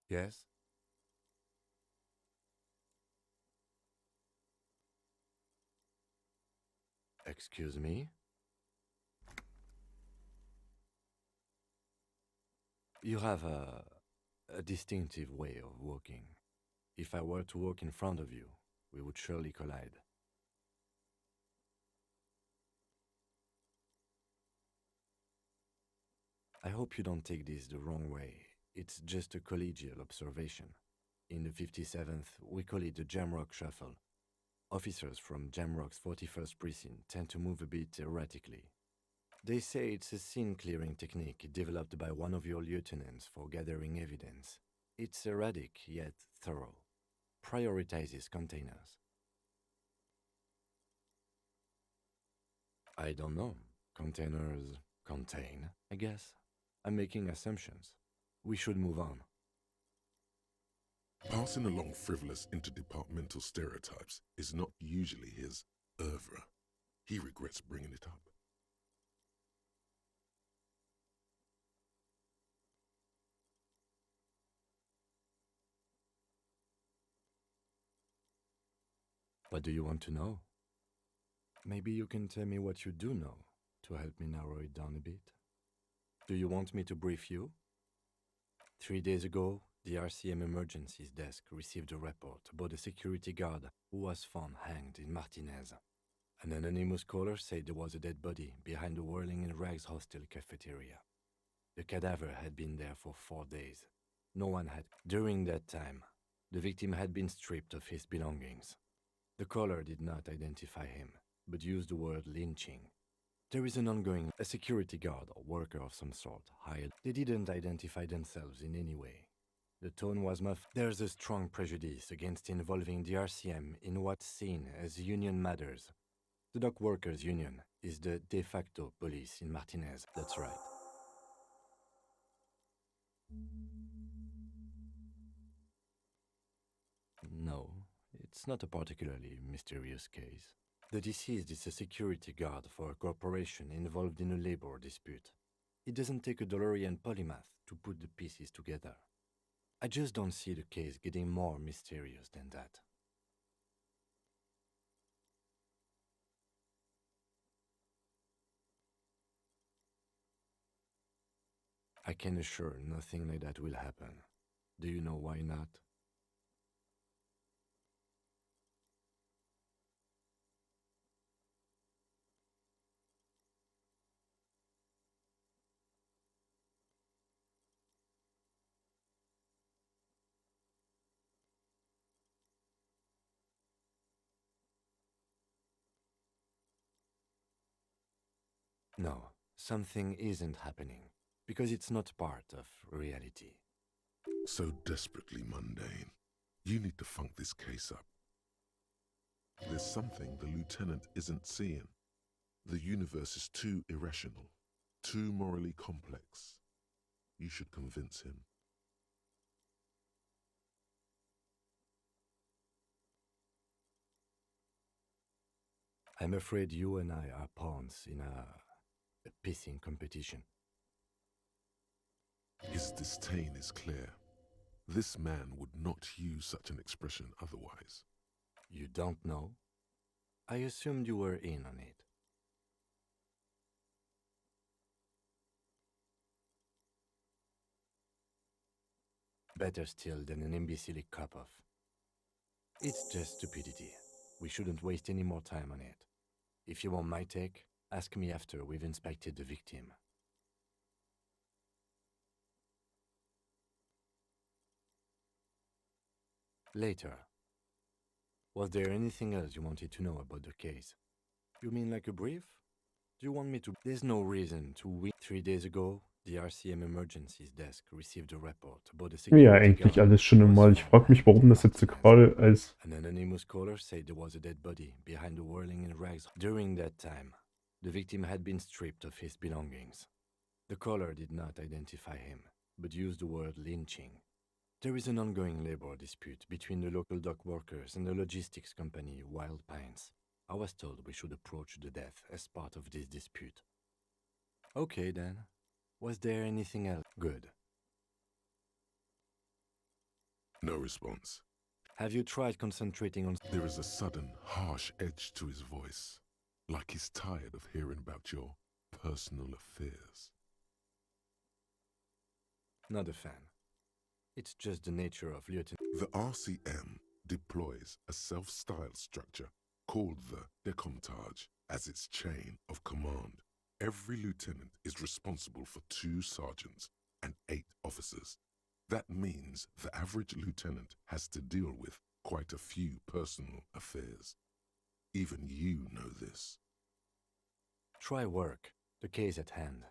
Yes? Excuse me? You have a distinctive way of walking. If I were to walk in front of you, we would surely collide. I hope you don't take this the wrong way. It's just a collegial observation. In the 57th, we call it the Jamrock Shuffle. Officers from Jamrock's 41st Precinct tend to move a bit erratically. They say it's a scene-clearing technique developed by one of your lieutenants for gathering evidence. It's erratic, yet thorough. Prioritizes containers. I don't know. Containers contain, I guess. I'm making assumptions. We should move on. Passing along frivolous interdepartmental stereotypes is not usually his oeuvre. He regrets bringing it up. What do you want to know? Maybe you can tell me what you do know to help me narrow it down a bit. Do you want me to brief you? 3 days ago, the RCM Emergencies Desk received a report about a security guard who was found hanged in Martinez. An anonymous caller said there was a dead body behind the Whirling in Rags hostel cafeteria. The cadaver had been there for 4 days. No one had. During that time, the victim had been stripped of his belongings. The caller did not identify him, but used the word lynching. There is an ongoing, a security guard or worker of some sort hired. They didn't identify themselves in any way. The tone was muffled. There's a strong prejudice against involving the RCM in what's seen as union matters. The dock workers union is the de facto police in Martinez. That's right. No, it's not a particularly mysterious case. The deceased is a security guard for a corporation involved in a labor dispute. It doesn't take a DeLorean polymath to put the pieces together. I just don't see the case getting more mysterious than that. I can assure nothing like that will happen. Do you know why not? No, something isn't happening because it's not part of reality. So desperately mundane. You need to funk this case up. There's something the lieutenant isn't seeing. The universe is too irrational, too morally complex. You should convince him. I'm afraid you and I are pawns in a pissing competition. His disdain is clear. This man would not use such an expression otherwise. You don't know? I assumed you were in on it. Better still than an imbecilic cop-off. It's just stupidity. We shouldn't waste any more time on it. If you want my take, ask me after we've inspected the victim. Later. Was there anything else you wanted to know about the case? You mean like a brief? Do you want me to? There's no reason to wait. 3 days ago, the RCM Emergencies Desk received a report about a Ja, security eigentlich guard alles schon who was einmal. Ich found frage mich, hanged warum in das jetzt so Martinez. gerade als... An anonymous caller said there was a dead body behind the Whirling in Rags. During that time, the victim had been stripped of his belongings. The caller did not identify him, but used the word lynching. There is an ongoing labor dispute between the local dock workers and the logistics company Wild Pines. I was told we should approach the death as part of this dispute. Okay then. Was there anything else? Good. No response. Have you tried concentrating on... There is a sudden, harsh edge to his voice, like he's tired of hearing about your personal affairs. Not a fan. It's just the nature of Lieutenant... The RCM deploys a self-styled structure called the décomptage as its chain of command. Every lieutenant is responsible for 2 sergeants and 8 officers. That means the average lieutenant has to deal with quite a few personal affairs. Even you know this. Try work. The case at hand.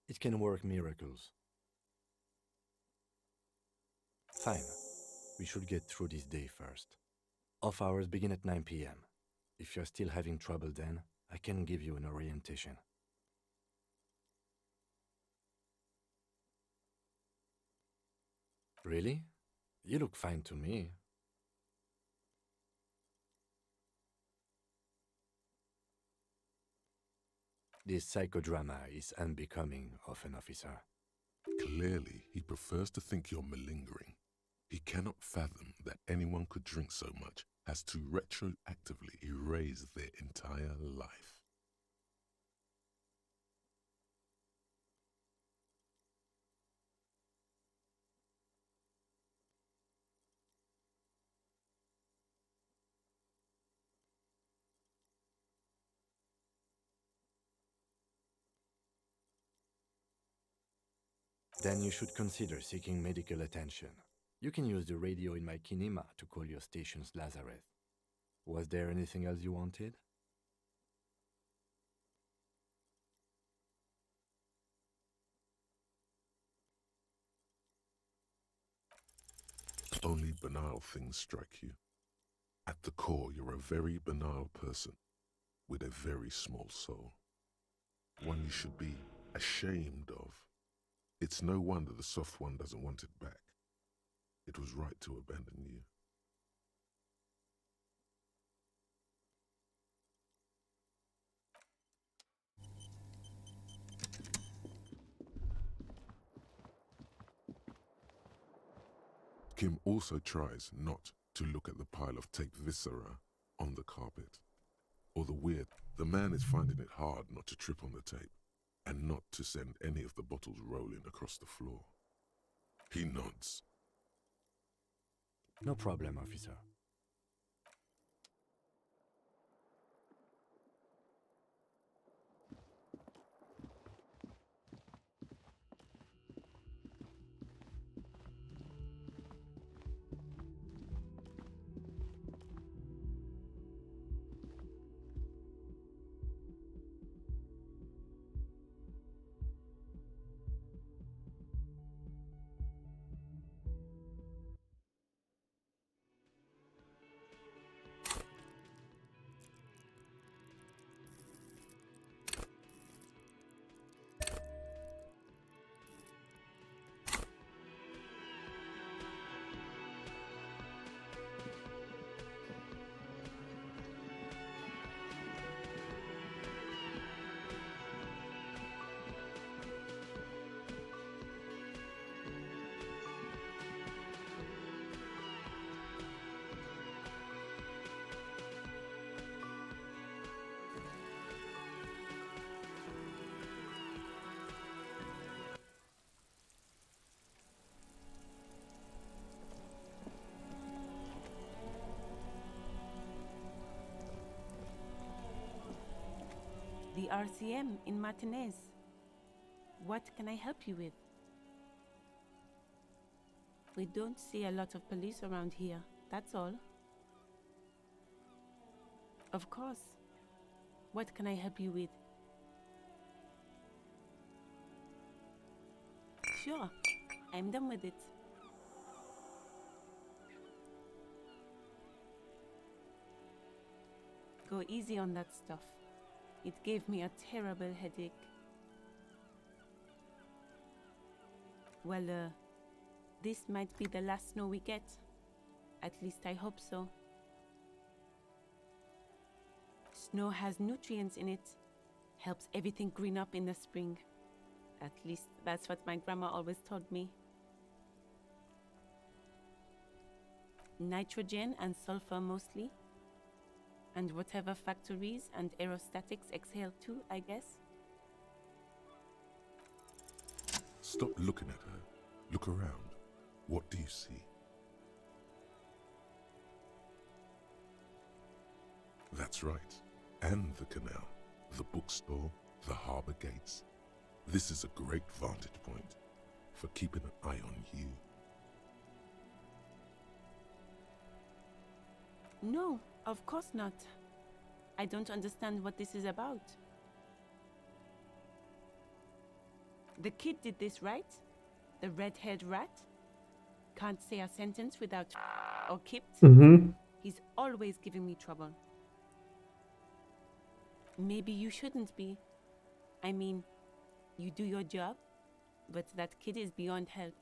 It can work miracles. Fine. We should get through this day first. Off hours begin at 9 p.m. If you're still having trouble then, I can give you an orientation. Really? You look fine to me. This psychodrama is unbecoming of an officer. Clearly, he prefers to think you're malingering. He cannot fathom that anyone could drink so much as to retroactively erase their entire life. Then you should consider seeking medical attention. You can use the radio in my kinema to call your station's Lazareth. Was there anything else you wanted? Only banal things strike you. At the core, you're a very banal person with a very small soul. One you should be ashamed of. It's no wonder the soft one doesn't want it back. It was right to abandon you. Kim also tries not to look at the pile of taped viscera on the carpet. Or the man is finding it hard not to trip on the tape and not to send any of the bottles rolling across the floor. He nods. No problem, officer. The RCM in Martinez. What can I help you with? We don't see a lot of police around here, that's all. Of course. What can I help you with? Sure, I'm done with it. Go easy on that stuff. It gave me a terrible headache. Well, this might be the last snow we get. At least I hope so. Snow has nutrients in it. Helps everything green up in the spring. At least that's what my grandma always told me. Nitrogen and sulfur mostly. And whatever factories and aerostatics exhale too, I guess. Stop looking at her. Look around. What do you see? That's right. And the canal, the bookstore, the harbour gates. This is a great vantage point for keeping an eye on you. No, of course not. I don't understand what this is about. The kid did this, right? The red-haired rat? Can't say a sentence without or kipped. Mhm. He's always giving me trouble. Maybe you shouldn't be. I mean, you do your job, but that kid is beyond help.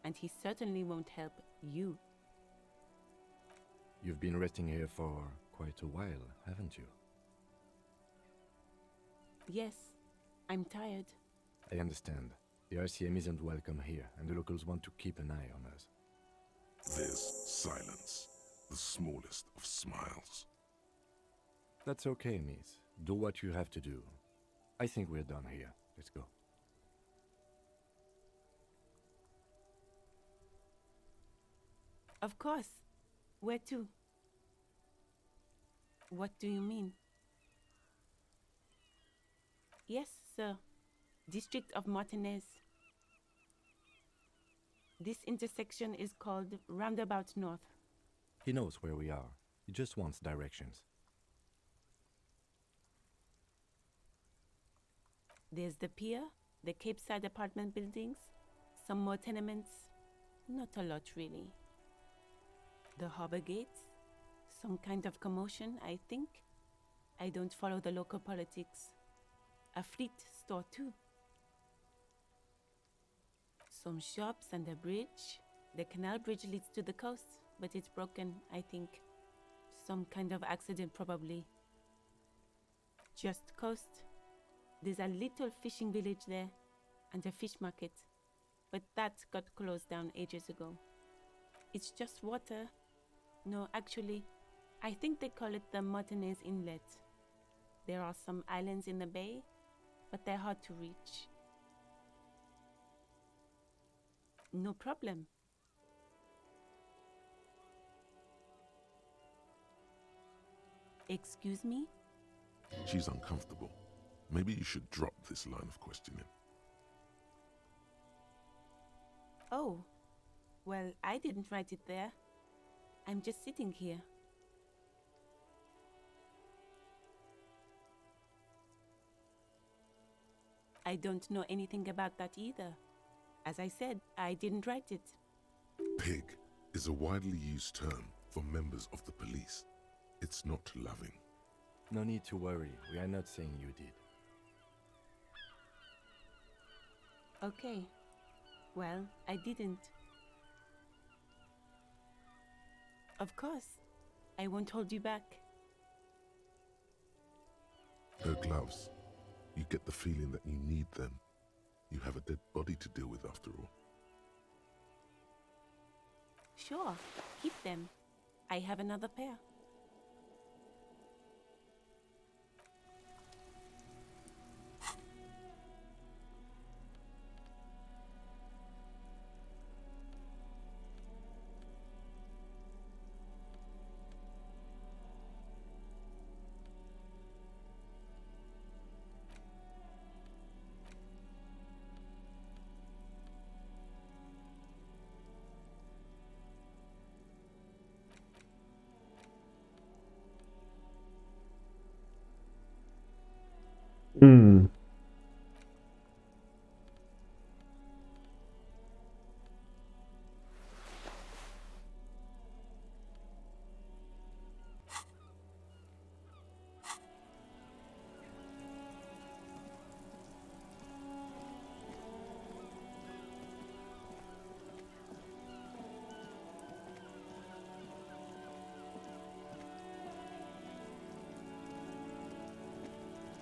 And he certainly won't help you. You've been resting here for quite a while, haven't you? Yes, I'm tired. I understand. The RCM isn't welcome here, and the locals want to keep an eye on us. There's silence, the smallest of smiles. That's okay, miss. Do what you have to do. I think we're done here. Let's go. Of course. Where to? What do you mean? Yes, sir. District of Martinez. This intersection is called Roundabout North. He knows where we are. He just wants directions. There's the pier, the Cape Side apartment buildings, some more tenements. Not a lot, really. The harbor gates, some kind of commotion, I think. I don't follow the local politics. A fleet store, too. Some shops and a bridge. The canal bridge leads to the coast, but it's broken, I think. Some kind of accident, probably. Just coast. There's a little fishing village there, and a fish market. But that got closed down ages ago. It's just water. No, actually, I think they call it the Martinez Inlet. There are some islands in the bay, but they're hard to reach. No problem. Excuse me? She's uncomfortable. Maybe you should drop this line of questioning. Oh, well, I didn't write it there. I'm just sitting here. I don't know anything about that either. As I said, I didn't write it. Pig is a widely used term for members of the police. It's not loving. No need to worry. We are not saying you did. Okay. Well, I didn't. Of course. I won't hold you back. Her gloves. You get the feeling that you need them. You have a dead body to deal with after all. Sure, keep them. I have another pair. Mm.